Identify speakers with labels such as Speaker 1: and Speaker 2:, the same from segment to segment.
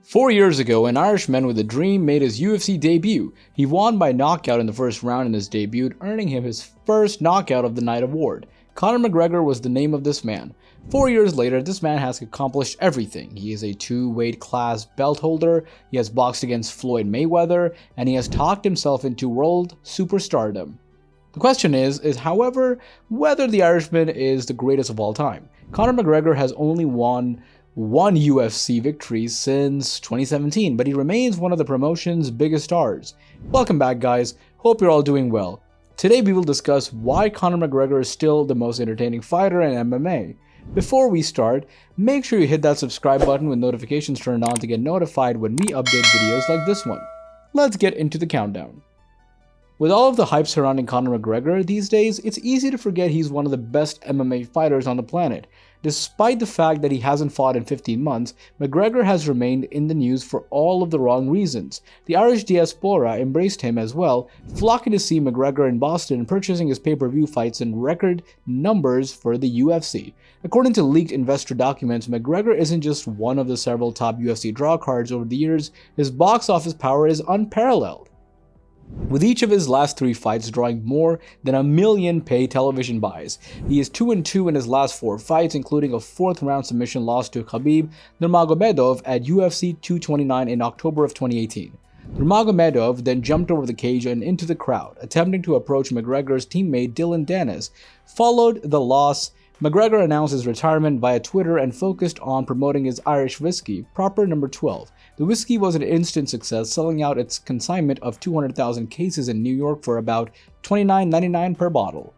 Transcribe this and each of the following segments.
Speaker 1: 4 years ago, an Irishman with a dream made his UFC debut. He won by knockout in the first round in his debut, earning him his first knockout of the night award. Conor McGregor was the name of this man. 4 years later, this man has accomplished everything. He is a two-weight class belt holder, he has boxed against Floyd Mayweather, and he has talked himself into world superstardom. The question is however, whether the Irishman is the greatest of all time. Conor McGregor has only won one UFC victory since 2017, but he remains one of the promotion's biggest stars. Welcome back, guys. Hope you're all doing well. Today we will discuss why Conor McGregor is still the most entertaining fighter in MMA. Before we start, make sure you hit that subscribe button with notifications turned on to get notified when we update videos like this one. Let's get into the countdown. With all of the hype surrounding Conor McGregor these days, it's easy to forget he's one of the best MMA fighters on the planet. Despite the fact that he hasn't fought in 15 months, McGregor has remained in the news for all of the wrong reasons. The Irish diaspora embraced him as well, flocking to see McGregor in Boston and purchasing his pay-per-view fights in record numbers for the UFC. According to leaked investor documents, McGregor isn't just one of the several top UFC draw cards over the years, his box office power is unparalleled, with each of his last 3 fights drawing more than 1 million pay television buys. He is 2-2 in his last 4 fights, including a 4th round submission loss to Khabib Nurmagomedov at UFC 229 in October of 2018. Nurmagomedov then jumped over the cage and into the crowd, attempting to approach McGregor's teammate Dylan Dennis. Followed the loss, McGregor announced his retirement via Twitter and focused on promoting his Irish whiskey, Proper No. 12. The whiskey was an instant success, selling out its consignment of 200,000 cases in New York for about $29.99 per bottle.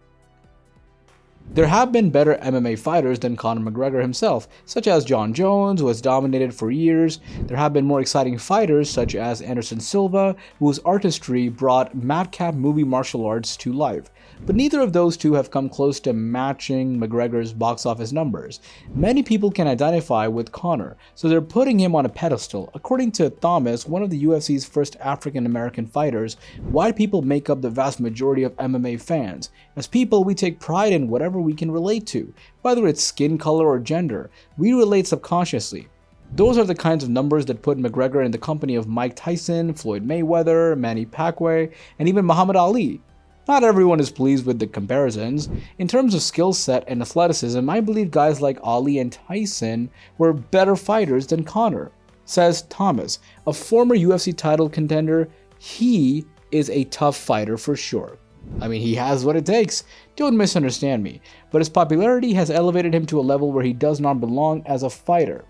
Speaker 1: There have been better MMA fighters than Conor McGregor himself, such as Jon Jones, who has dominated for years. There have been more exciting fighters, such as Anderson Silva, whose artistry brought madcap movie martial arts to life. But neither of those two have come close to matching McGregor's box office numbers. Many people can identify with Conor, so they're putting him on a pedestal. According to Thomas, one of the UFC's first African-American fighters, white people make up the vast majority of MMA fans. As people, we take pride in whatever we can relate to, whether it's skin color or gender. We relate subconsciously. Those are the kinds of numbers that put McGregor in the company of Mike Tyson, Floyd Mayweather, Manny Pacquiao, and even Muhammad Ali. Not everyone is pleased with the comparisons. In terms of skill set and athleticism, I believe guys like Ali and Tyson were better fighters than Conor. Says Thomas, a former UFC title contender. He is a tough fighter for sure. I mean, he has what it takes. Don't misunderstand me. But his popularity has elevated him to a level where he does not belong as a fighter.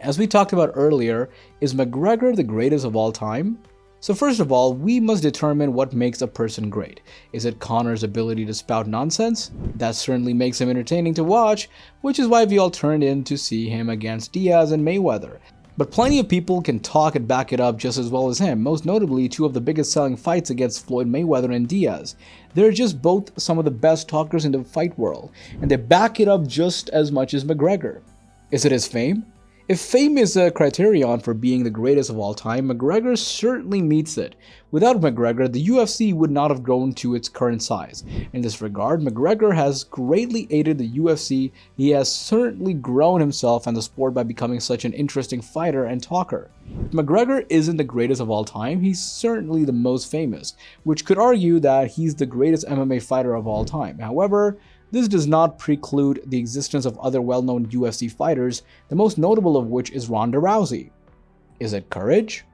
Speaker 1: As we talked about earlier, is McGregor the greatest of all time? So first of all, we must determine what makes a person great. Is it Conor's ability to spout nonsense? That certainly makes him entertaining to watch, which is why we all turned in to see him against Diaz and Mayweather. But plenty of people can talk and back it up just as well as him, most notably 2 of the biggest selling fights against Floyd Mayweather and Diaz. They're just both some of the best talkers in the fight world, and they back it up just as much as McGregor. Is it his fame? If fame is a criterion for being the greatest of all time, McGregor certainly meets it. Without McGregor, the UFC would not have grown to its current size. In this regard, McGregor has greatly aided the UFC. He has certainly grown himself and the sport by becoming such an interesting fighter and talker. If McGregor isn't the greatest of all time, he's certainly the most famous, which could argue that he's the greatest MMA fighter of all time. However, this does not preclude the existence of other well-known UFC fighters, the most notable of which is Ronda Rousey. Is it courage?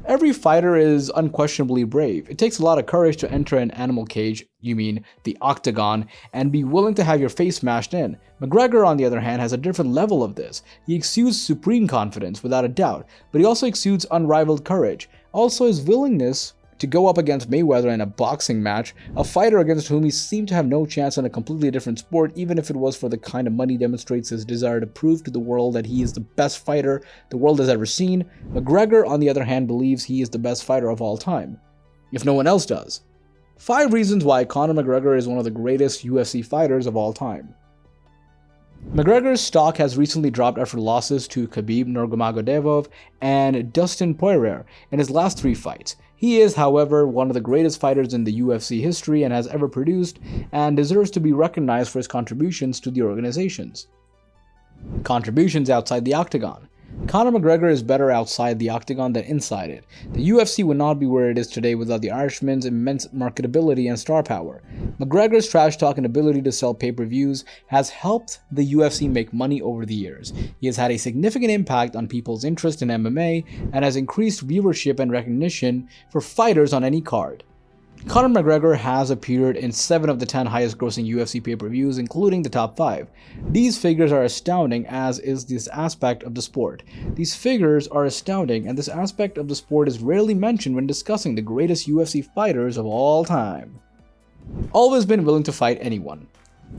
Speaker 1: Every fighter is unquestionably brave. It takes a lot of courage to enter an animal cage, you mean the octagon, and be willing to have your face smashed in. McGregor, on the other hand, has a different level of this. He exudes supreme confidence, without a doubt, but he also exudes unrivaled courage. Also, his willingness to go up against Mayweather in a boxing match, a fighter against whom he seemed to have no chance in a completely different sport, even if it was for the kind of money, demonstrates his desire to prove to the world that he is the best fighter the world has ever seen. McGregor, on the other hand, believes he is the best fighter of all time, if no one else does. 5 reasons why Conor McGregor is one of the greatest UFC fighters of all time. McGregor's stock has recently dropped after losses to Khabib Nurmagomedov and Dustin Poirier in his last 3 fights. He is, however, one of the greatest fighters in the UFC history and has ever produced, and deserves to be recognized for his contributions to the organizations. Contributions outside the octagon. Conor McGregor is better outside the octagon than inside it. The UFC would not be where it is today without the Irishman's immense marketability and star power. McGregor's trash talk and ability to sell pay-per-views has helped the UFC make money over the years. He has had a significant impact on people's interest in MMA and has increased viewership and recognition for fighters on any card. Conor McGregor has appeared in 7 of the 10 highest grossing UFC pay-per-views, including the top 5. These figures are astounding, as is this aspect of the sport. These figures are astounding, and this aspect of the sport is rarely mentioned when discussing the greatest UFC fighters of all time. Always been willing to fight anyone.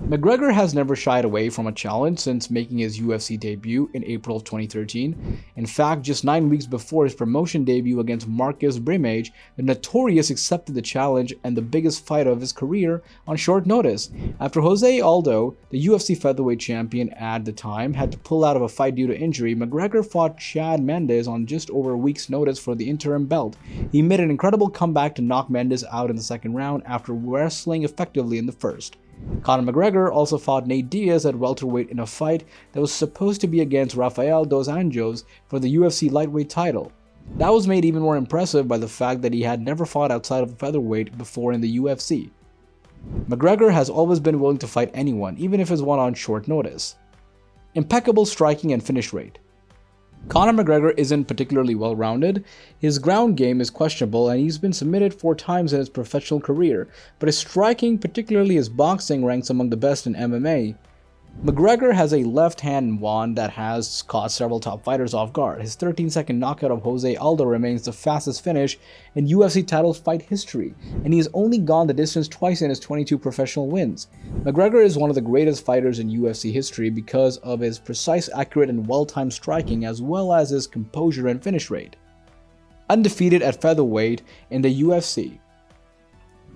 Speaker 1: McGregor has never shied away from a challenge since making his UFC debut in April of 2013. In fact, just 9 weeks before his promotion debut against Marcus Brimage, the Notorious accepted the challenge and the biggest fight of his career on short notice. After Jose Aldo, the UFC featherweight champion at the time, had to pull out of a fight due to injury, McGregor fought Chad Mendes on just over a week's notice for the interim belt. He made an incredible comeback to knock Mendes out in the second round after wrestling effectively in the first. Conor McGregor also fought Nate Diaz at welterweight in a fight that was supposed to be against Rafael dos Anjos for the UFC lightweight title. That was made even more impressive by the fact that he had never fought outside of featherweight before in the UFC. McGregor has always been willing to fight anyone, even if it's one on short notice. Impeccable striking and finish rate. Conor McGregor isn't particularly well-rounded. His ground game is questionable and he's been submitted 4 times in his professional career, but his striking, particularly his boxing, ranks among the best in MMA. McGregor has a left-hand wand that has caught several top fighters off guard. His 13-second knockout of Jose Aldo remains the fastest finish in UFC title fight history, and he has only gone the distance twice in his 22 professional wins. McGregor is one of the greatest fighters in UFC history because of his precise, accurate, and well-timed striking, as well as his composure and finish rate. Undefeated at featherweight in the UFC.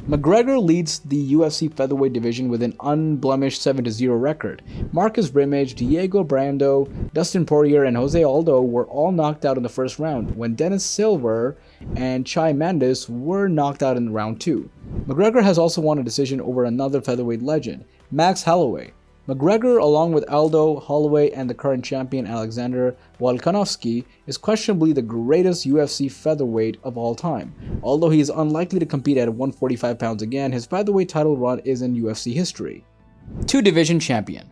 Speaker 1: McGregor leads the UFC featherweight division with an unblemished 7-0 record. Marcus Brimage, Diego Brando, Dustin Poirier, and Jose Aldo were all knocked out in the first round, when Dennis Silver and Chad Mendes were knocked out in round 2. McGregor has also won a decision over another featherweight legend, Max Holloway. McGregor, along with Aldo, Holloway, and the current champion Alexander Volkanovski, is questionably the greatest UFC featherweight of all time. Although he is unlikely to compete at 145 pounds again, his featherweight title run is in UFC history. 2-division champion.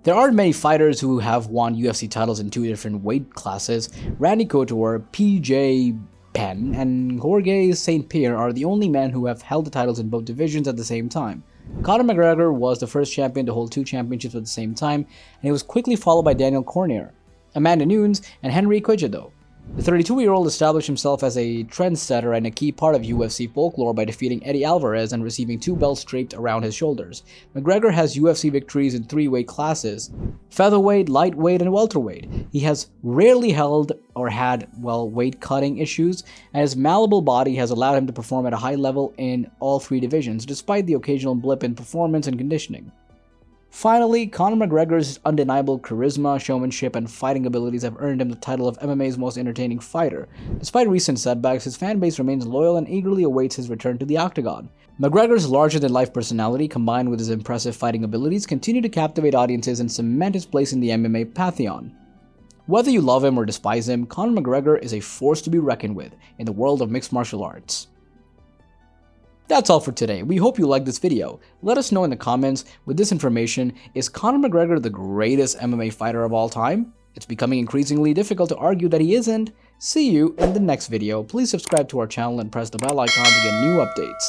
Speaker 1: There aren't many fighters who have won UFC titles in 2 different weight classes. Randy Couture, PJ Penn, and Jorge St. Pierre are the only men who have held the titles in both divisions at the same time. Conor McGregor was the first champion to hold 2 championships at the same time, and he was quickly followed by Daniel Cormier, Amanda Nunes, and Henry Cejudo. The 32-year-old established himself as a trendsetter and a key part of UFC folklore by defeating Eddie Alvarez and receiving 2 belts draped around his shoulders. McGregor has UFC victories in 3 weight classes: featherweight, lightweight, and welterweight. He has rarely held or had, weight cutting issues, and his malleable body has allowed him to perform at a high level in all 3 divisions, despite the occasional blip in performance and conditioning. Finally, Conor McGregor's undeniable charisma, showmanship, and fighting abilities have earned him the title of MMA's most entertaining fighter. Despite recent setbacks, his fan base remains loyal and eagerly awaits his return to the octagon. McGregor's larger-than-life personality, combined with his impressive fighting abilities, continue to captivate audiences and cement his place in the MMA pantheon. Whether you love him or despise him, Conor McGregor is a force to be reckoned with in the world of mixed martial arts. That's all for today. We hope you liked this video. Let us know in the comments with this information: is Conor McGregor the greatest MMA fighter of all time? It's becoming increasingly difficult to argue that he isn't. See you in the next video. Please subscribe to our channel and press the bell icon to get new updates.